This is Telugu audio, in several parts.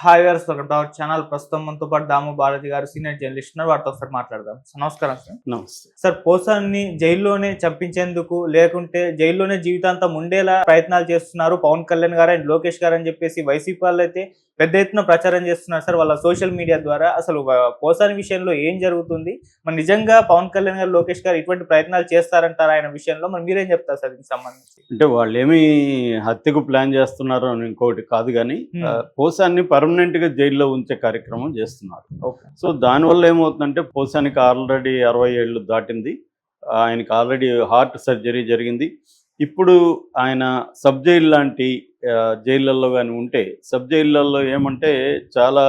Hi viewers, welcome to our channel. ప్రస్తుతం మనతో పాటు దాము భారతి గారు సీనియర్ జర్నలిస్ట్ ఉన్నారు. వారితో ఒకసారి మాట్లాడదాం. నమస్కారం సార్. నమస్తే. సార్, పోసాన్ని జైల్లోనే చంపించేందుకు లేకుంటే జైల్లోనే జీవితాంతం ఉండేలా ప్రయత్నాలు చేస్తున్నారు పవన్ కళ్యాణ్ గారు అండ్ లోకేష్ గారు అని చెప్పేసి వైసీపీ వాళ్ళు అయితే పెద్ద ఎత్తున ప్రచారం చేస్తున్నారు సార్ వాళ్ళ సోషల్ మీడియా ద్వారా. అసలు పోసాని విషయంలో ఏం జరుగుతుంది? మరి నిజంగా పవన్ కళ్యాణ్ గారు, లోకేష్ గారు ఇటువంటి ప్రయత్నాలు చేస్తారంటారా ఆయన విషయంలో? మరి మీరేం చెప్తారు సార్ దీనికి సంబంధించి? అంటే వాళ్ళేమి హత్యకు ప్లాన్ చేస్తున్నారు అని ఇంకోటి కాదు, కానీ పోసాన్ని పర్మనెంట్ గా జైల్లో ఉంచే కార్యక్రమం చేస్తున్నారు. సో దానివల్ల ఏమవుతుందంటే పోసానికి ఆల్రెడీ 60 ఏళ్ళు దాటింది. ఆయనకి ఆల్రెడీ హార్ట్ సర్జరీ జరిగింది. ఇప్పుడు ఆయన సబ్ జైలు లాంటి జైళ్ళల్లో కానీ ఉంటే, సబ్ జైళ్ళల్లో ఏమంటే చాలా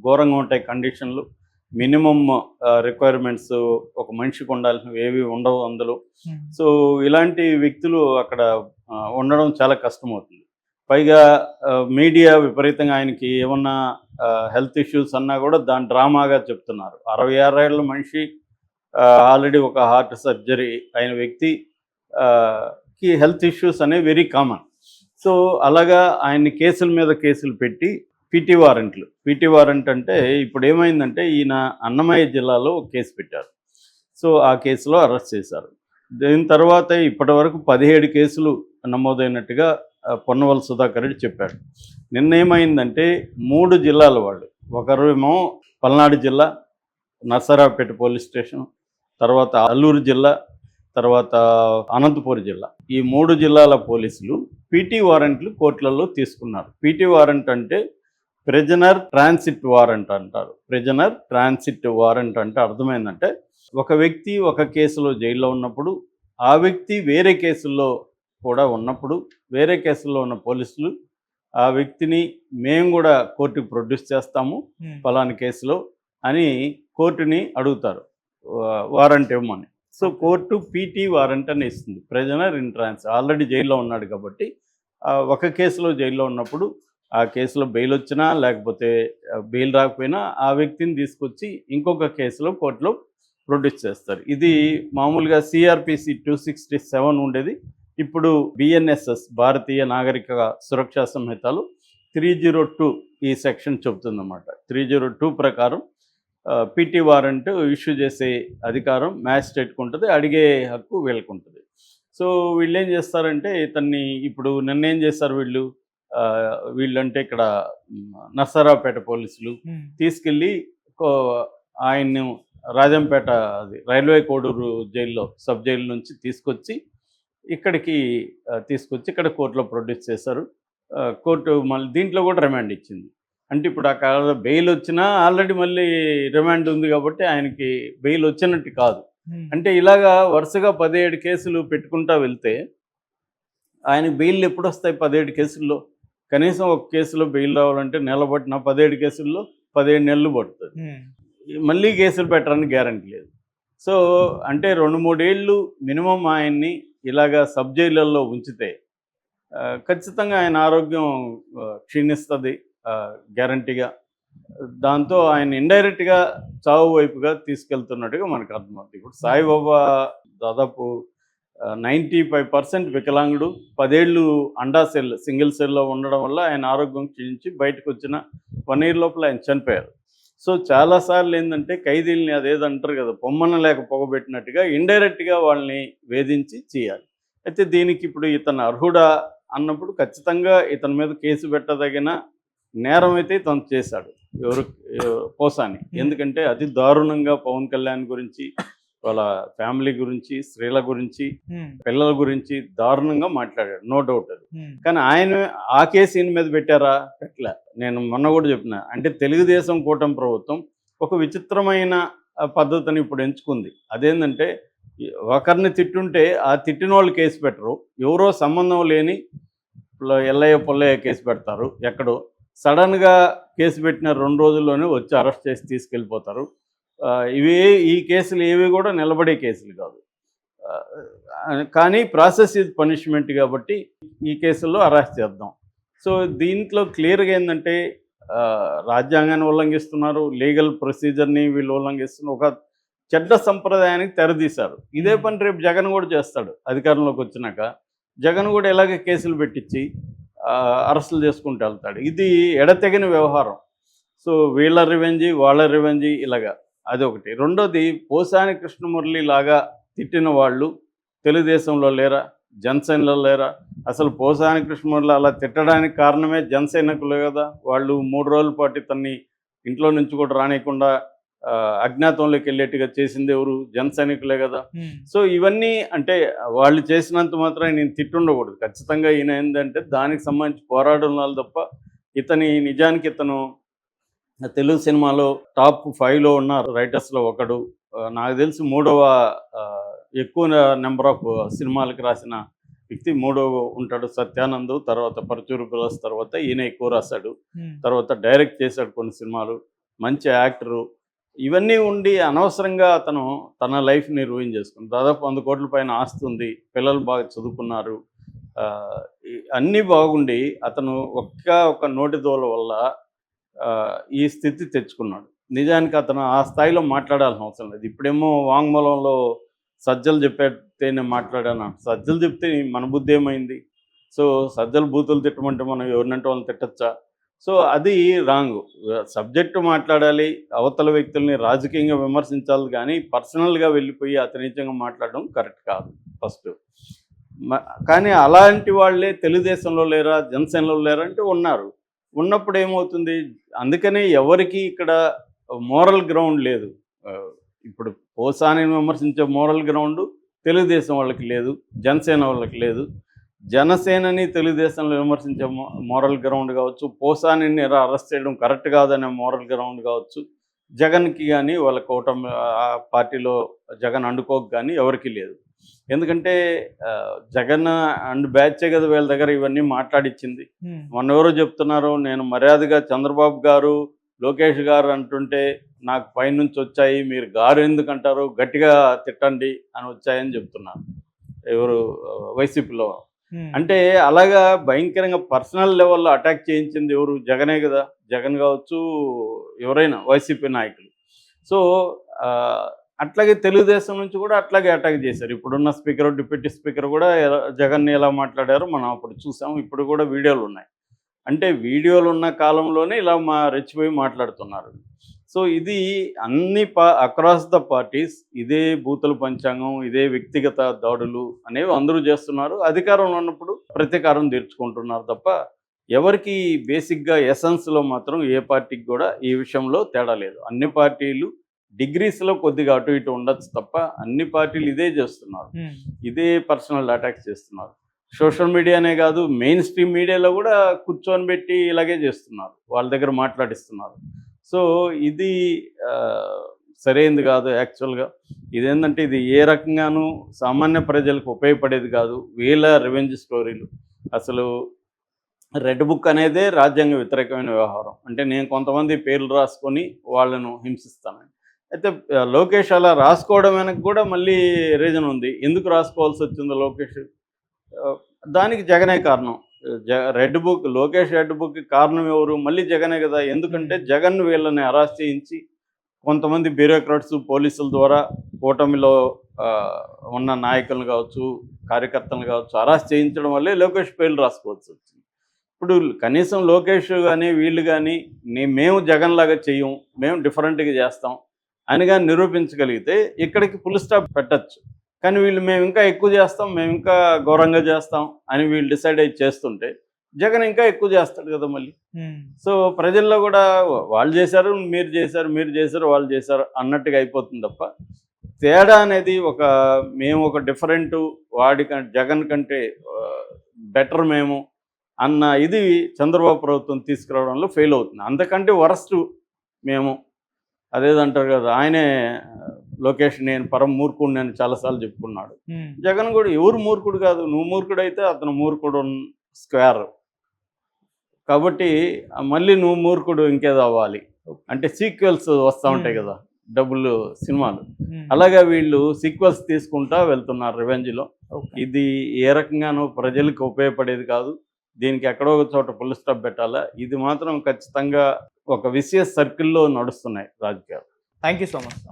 ఘోరంగా ఉంటాయి కండిషన్లు. మినిమం రిక్వైర్మెంట్స్ ఒక మనిషికి ఉండాల్సినవి ఏవి ఉండవు అందులో. సో ఇలాంటి వ్యక్తులు అక్కడ ఉండడం చాలా కష్టమవుతుంది. పైగా మీడియా విపరీతంగా ఆయనకి ఏమన్నా హెల్త్ ఇష్యూస్ అన్నా కూడా దాని డ్రామాగా చెప్తున్నారు. 66 ఏళ్ళ మనిషి, ఆల్రెడీ ఒక హార్ట్ సర్జరీ అయిన వ్యక్తి కి హెల్త్ ఇష్యూస్ అనేవి వెరీ కామన్. సో అలాగా ఆయన్ని కేసుల మీద కేసులు పెట్టి పీటీ వారెంట్ అంటే ఇప్పుడు ఏమైందంటే ఈయన అన్నమయ్య జిల్లాలో ఒక కేసు పెట్టారు. సో ఆ కేసులో అరెస్ట్ చేశారు. దీని తర్వాత ఇప్పటి వరకు 17 కేసులు నమోదైనట్టుగా పొన్నవల్ సుధాకర్ రెడ్డి చెప్పాడు. నిన్న ఏమైందంటే 3 జిల్లాల వాళ్ళు, ఒకరేమో పల్నాడు జిల్లా నర్సరావుపేట పోలీస్ స్టేషన్, తర్వాత అల్లూరు జిల్లా, తర్వాత అనంతపురం జిల్లా, ఈ 3 జిల్లాల పోలీసులు పీటీ వారెంట్లు కోర్టులలో తీసుకున్నారు. పీటీ వారెంట్ అంటే ప్రిజనర్ ట్రాన్సిట్ వారెంట్ అంటారు. ప్రిజనర్ ట్రాన్సిట్ వారెంట్ అంటే అర్థమైందంటే ఒక వ్యక్తి ఒక కేసులో జైల్లో ఉన్నప్పుడు, ఆ వ్యక్తి వేరే కేసుల్లో కూడా ఉన్నప్పుడు, వేరే కేసుల్లో ఉన్న పోలీసులు ఆ వ్యక్తిని మేము కూడా కోర్టుకు ప్రొడ్యూస్ చేస్తాము ఫలాని కేసులో అని కోర్టుని అడుగుతారు వారెంట్ ఇవ్వమని. సో కోర్టు పీటీ వారెంట్ అని ఇస్తుంది. ప్రిజనర్ ఇన్ ట్రాన్స్, ఆల్రెడీ జైల్లో ఉన్నాడు కాబట్టి ఒక కేసులో జైల్లో ఉన్నప్పుడు ఆ కేసులో బెయిల్ వచ్చినా లేకపోతే బెయిల్ రాకపోయినా ఆ వ్యక్తిని తీసుకొచ్చి ఇంకొక కేసులో కోర్టులో ప్రొడ్యూస్ చేస్తారు. ఇది మామూలుగా సిఆర్పిసి 267 ఉండేది. ఇప్పుడు బిఎన్ఎస్ఎస్ భారతీయ నాగరిక సురక్షా సంహితలో 302 ఈ సెక్షన్ చెబుతుందన్నమాట. 302 ప్రకారం పీటీ వారెంట్ ఇష్యూ చేసే అధికారం మ్యాజిస్ట్రేట్కి ఉంటుంది, అడిగే హక్కు వీళ్ళకు ఉంటుంది. సో వీళ్ళు ఏం చేస్తారంటే ఇతన్ని ఇప్పుడు నిన్నేం చేస్తారు వీళ్ళంటే ఇక్కడ నర్సరావుపేట పోలీసులు తీసుకెళ్ళి ఆయన్ని రాజంపేట రైల్వే కోడూరు జైల్లో సబ్ జైలు నుంచి తీసుకొచ్చి ఇక్కడ కోర్టులో ప్రొడ్యూస్ చేశారు. కోర్టు మళ్ళీ దీంట్లో కూడా రిమాండ్ ఇచ్చింది. అంటే ఇప్పుడు అక్కడ బెయిల్ వచ్చినా ఆల్రెడీ మళ్ళీ రిమాండ్ ఉంది కాబట్టి ఆయనకి బెయిల్ వచ్చినట్టు కాదు. అంటే ఇలాగా వరుసగా 17 కేసులు పెట్టుకుంటా వెళ్తే ఆయనకి బెయిల్ ఎప్పుడు వస్తాయి? 17 కేసుల్లో కనీసం ఒక కేసులో బెయిల్ రావాలంటే నెల పట్టిన 17 కేసుల్లో 17 నెలలు పడుతుంది. మళ్ళీ కేసులు పెట్టడానికి గ్యారంటీ లేదు. సో అంటే 2-3 ఏళ్ళు మినిమం ఆయన్ని ఇలాగా సబ్ జైళ్ళల్లో ఉంచితే ఖచ్చితంగా ఆయన ఆరోగ్యం క్షీణిస్తుంది గ్యారంటీగా. దాంతో ఆయన ఇండైరెక్ట్గా చావు వైపుగా తీసుకెళ్తున్నట్టుగా మనకు అర్థమవుతుంది. ఇప్పుడు సాయిబాబా దాదాపు 95% వికలాంగుడు, 10 ఏళ్ళు సింగిల్ సెల్లో ఉండడం వల్ల ఆయన ఆరోగ్యం క్షీణించి బయటకు వచ్చిన 1 ఇయర్ లోపల ఆయన చనిపోయారు. సో చాలాసార్లు ఏంటంటే ఖైదీల్ని అదేదంటారు కదా, పొమ్మన లేక పొగబెట్టినట్టుగా ఇండైరెక్ట్గా వాళ్ళని వేధించి చేయాలి. అయితే దీనికి ఇప్పుడు ఇతను అర్హుడా అన్నప్పుడు ఖచ్చితంగా ఇతని మీద కేసు పెట్టదగిన నేరం అయితే తను చేశాడు పోసాని. ఎందుకంటే అతి దారుణంగా పవన్ కళ్యాణ్ గురించి, వాళ్ళ ఫ్యామిలీ గురించి, స్త్రీల గురించి, పిల్లల గురించి దారుణంగా మాట్లాడాడు, నో డౌట్ అది. కానీ ఆయన ఆ కేసు ఈయన మీద పెట్టారా? పెట్టలే. నేను మొన్న కూడా చెప్పిన, అంటే తెలుగుదేశం కూటమి ప్రభుత్వం ఒక విచిత్రమైన పద్ధతిని ఇప్పుడు ఎంచుకుంది. అదేంటంటే ఒకరిని తిట్టుంటే ఆ తిట్టిన వాళ్ళు కేసు పెట్టరు, ఎవరో సంబంధం లేని ఎల్లయ్య పొల్లయ్య కేసు పెడతారు. ఎక్కడో సడన్గా కేసు పెట్టిన 2 రోజుల్లోనే వచ్చి అరెస్ట్ చేసి తీసుకెళ్ళిపోతారు. ఈ కేసులు ఏవి కూడా నిలబడే కేసులు కాదు. కానీ ప్రాసెస్ ఈజ్ పనిష్మెంట్ కాబట్టి ఈ కేసుల్లో అరెస్ట్ చేద్దాం. సో దీంట్లో క్లియర్గా ఏంటంటే రాజ్యాంగాన్ని ఉల్లంఘిస్తున్నారు, లీగల్ ప్రొసీజర్ని వీళ్ళు ఉల్లంఘిస్తున్నారు, ఒక చెడ్డ సంప్రదాయానికి తెరదీశారు. ఇదే పని రేపు జగన్ కూడా చేస్తాడు. అధికారంలోకి వచ్చినాక జగన్ కూడా ఇలాగే కేసులు పెట్టించి అరెస్టులు చేసుకుంటూ వెళ్తాడు. ఇది ఎడతెగని వ్యవహారం. సో వీళ్ళ రివెంజీ వాళ్ళ రివెంజీ ఇలాగా అదొకటి. రెండోది పోసాని కృష్ణమురళి లాగా తిట్టిన వాళ్ళు తెలుగుదేశంలో లేరా, జనసేనలో లేరా? అసలు పోసాని కృష్ణమురళి అలా తిట్టడానికి కారణమే జనసైనికులే కదా. వాళ్ళు 3 రోజుల పాటు ఇతన్ని ఇంట్లో నుంచి కూడా రానియకుండా అజ్ఞాతంలోకి వెళ్ళేట్టుగా చేసింది ఎవరు? జనసైనికులే కదా. సో ఇవన్నీ అంటే వాళ్ళు చేసినంత మాత్రం నేను తిట్టుండకూడదు. ఖచ్చితంగా ఈయన ఏంటంటే దానికి సంబంధించి పోరాడున్నారు తప్ప నిజానికి ఇతను తెలుగు సినిమాలో టాప్ 5లో ఉన్న రైటర్స్లో ఒకడు. నాకు తెలిసి 3వ ఎక్కువ నెంబర్ ఆఫ్ సినిమాలకు రాసిన వ్యక్తి 3వ ఉంటాడు సత్యానంద్. తర్వాత పరచూరు బ్రదర్స్ తర్వాత ఈయన ఎక్కువ రాశాడు. తర్వాత డైరెక్ట్ చేశాడు కొన్ని సినిమాలు. మంచి యాక్టరు. ఇవన్నీ ఉండి అనవసరంగా అతను తన లైఫ్ని రూయిన్ చేసుకుంది. దాదాపు 100 కోట్ల పైన ఆస్తి ఉంది. పిల్లలు బాగా చదువుకున్నారు. అన్నీ బాగుండి అతను ఒక నోటి దోల వల్ల ఈ స్థితి తెచ్చుకున్నాడు. నిజానికి అతను ఆ స్థాయిలో మాట్లాడాల్సిన అవసరం లేదు. ఇప్పుడేమో వాంగ్మూలంలో సజ్జలు చెప్పేటేనే మాట్లాడాను. సజ్జలు చెప్తే మన బుద్ధి ఏమైంది? సో సజ్జలు బూతులు తిట్టమంటే మనం ఎవరినంటే వాళ్ళని తిట్టచ్చా? సో అది రాంగ్. సబ్జెక్టు మాట్లాడాలి, అవతల వ్యక్తుల్ని రాజకీయంగా విమర్శించాలి, కానీ పర్సనల్గా వెళ్ళిపోయి అతనిజంగా మాట్లాడడం కరెక్ట్ కాదు ఫస్ట్. కానీ అలాంటి వాళ్ళే తెలుగుదేశంలో లేరా, జనసేనలో లేరా అంటే ఉన్నారు. ఉన్నప్పుడు ఏమవుతుంది? అందుకనే ఎవరికి ఇక్కడ మోరల్ గ్రౌండ్ లేదు. ఇప్పుడు పోసానిని విమర్శించే మోరల్ గ్రౌండ్ తెలుగుదేశం వాళ్ళకి లేదు, జనసేన వాళ్ళకి లేదు. జనసేనని తెలుగుదేశంలో విమర్శించే మోరల్ గ్రౌండ్ కావచ్చు, పోసానిని అరెస్ట్ చేయడం కరెక్ట్ కాదనే మోరల్ గ్రౌండ్ కావచ్చు, జగన్కి కానీ వాళ్ళ కూటమి పార్టీలో జగన్ అండుకోకు కానీ ఎవరికి లేదు. ఎందుకంటే జగన్ అండ్ బ్యాచే కదా వీళ్ళ దగ్గర ఇవన్నీ మాట్లాడిచ్చింది. మొన్న ఎవరో చెప్తున్నారు, నేను మర్యాదగా చంద్రబాబు గారు లోకేష్ గారు అంటుంటే నాకు పైనుంచి వచ్చాయి, మీరు గారు ఎందుకంటారు, గట్టిగా తిట్టండి అని వచ్చాయని చెప్తున్నారు ఎవరు వైసీపీలో. అంటే అలాగా భయంకరంగా పర్సనల్ లెవెల్లో అటాక్ చేయించింది ఎవరు? జగనే కదా. జగన్ కావచ్చు, ఎవరైనా వైసీపీ నాయకులు. సో అట్లాగే తెలుగుదేశం నుంచి కూడా అట్లాగే అటాక్ చేశారు. ఇప్పుడున్న స్పీకర్, డిప్యూటీ స్పీకర్ కూడా జగన్ని ఎలా మాట్లాడారో మనం అప్పుడు చూసాం. ఇప్పుడు కూడా వీడియోలు ఉన్నాయి. అంటే వీడియోలు ఉన్న కాలంలోనే ఇలా రెచ్చిపోయి మాట్లాడుతున్నారు. సో ఇది అన్ని అక్రాస్ ద పార్టీస్ ఇదే బూతుల పంచాంగం, ఇదే వ్యక్తిగత దాడులు అనేవి అందరూ చేస్తున్నారు. అధికారంలో ఉన్నప్పుడు ప్రతీకారం తీర్చుకుంటున్నారు తప్ప ఎవరికి బేసిక్గా ఎసెన్స్లో మాత్రం ఏ పార్టీకి కూడా ఈ విషయంలో తేడా లేదు. అన్ని పార్టీలు డిగ్రీస్లో కొద్దిగా అటు ఇటు ఉండొచ్చు తప్ప అన్ని పార్టీలు ఇదే చేస్తున్నారు. ఇదే పర్సనల్ అటాక్స్ చేస్తున్నారు. సోషల్ మీడియానే కాదు, మెయిన్ స్ట్రీమ్ మీడియాలో కూడా కూర్చొని పెట్టి ఇలాగే చేస్తున్నారు, వాళ్ళ దగ్గర మాట్లాడిస్తున్నారు. సో ఇది సరైనది కాదు. యాక్చువల్గా ఇదేంటంటే ఇది ఏ రకంగానూ సామాన్య ప్రజలకు ఉపయోగపడేది కాదు. వీళ్ళ రివెంజ్ స్టోరీలు. అసలు రెడ్ బుక్ అనేదే రాజ్యాంగ వ్యతిరేకమైన వ్యవహారం. అంటే నేను కొంతమంది పేర్లు రాసుకొని వాళ్ళను హింసిస్తానని. అయితే లోకేష్ అలా రాసుకోవడం వెనక కూడా మళ్ళీ రీజన్ ఉంది. ఎందుకు రాసుకోవాల్సి వచ్చిందో లోకేష్, దానికి జగనే కారణం. లోకేష్ రెడ్ బుక్కి కారణం ఎవరు? మళ్ళీ జగనే కదా. ఎందుకంటే జగన్ వీళ్ళని అరెస్ట్ చేయించి కొంతమంది బ్యూరోక్రాట్స్, పోలీసుల ద్వారా కూటమిలో ఉన్న నాయకులు కావచ్చు, కార్యకర్తలు కావచ్చు అరెస్ట్ చేయించడం వల్లే లోకేష్ పేర్లు రాసుకోవాల్సి వచ్చింది. ఇప్పుడు కనీసం లోకేష్ కానీ వీళ్ళు కానీ మేము జగన్ లాగా చెయ్యం, మేము డిఫరెంట్గా చేస్తాం అని కానీ నిరూపించగలిగితే ఇక్కడికి ఫుల్ స్టాప్ పెట్టచ్చు. కానీ వీళ్ళు మేము ఇంకా ఎక్కువ చేస్తాం, మేము ఇంకా ఘోరంగా చేస్తాం అని వీళ్ళు డిసైడ్ అయ్యి చేస్తుంటే జగన్ ఇంకా ఎక్కువ చేస్తాడు కదా మళ్ళీ. సో ప్రజల్లో కూడా వాళ్ళు చేశారు, మీరు చేశారు, వాళ్ళు చేశారు అన్నట్టుగా అయిపోతుంది తప్ప తేడా అనేది మేము ఒక డిఫరెంట్, జగన్ కంటే బెటర్ మేము అన్న ఇది చంద్రబాబు ప్రభుత్వం తీసుకురావడంలో ఫెయిల్ అవుతుంది. అంతకంటే వరస్ట్ మేము అదేదంటారు కదా, ఆయనే లోకేష్ నేను పరం మూర్ఖుడిని అని చాలాసార్లు చెప్పుకున్నాడు. జగన్ కూడా ఎవరు మూర్ఖుడు కాదు, నువ్వు మూర్ఖుడు అయితే అతను మూర్ఖుడు స్క్వేర్. కాబట్టి మళ్ళీ నువ్వు మూర్ఖుడు ఇంకేదో అవ్వాలి అంటే సీక్వెల్స్ వస్తూ ఉంటాయి కదా డబ్బులు సినిమాలు. అలాగే వీళ్ళు సీక్వెల్స్ తీసుకుంటా వెళ్తున్నారు రివెంజ్లో. ఇది ఏ రకంగానూ ప్రజలకు ఉపయోగపడేది కాదు. దీనికి ఎక్కడో ఒక చోట ఫుల్ స్టాప్ పెట్టాలా. ఇది మాత్రం ఖచ్చితంగా ఒక విసియస్ సర్కిల్లో నడుస్తున్నాయి రాజకీయాలు. Thank you so much.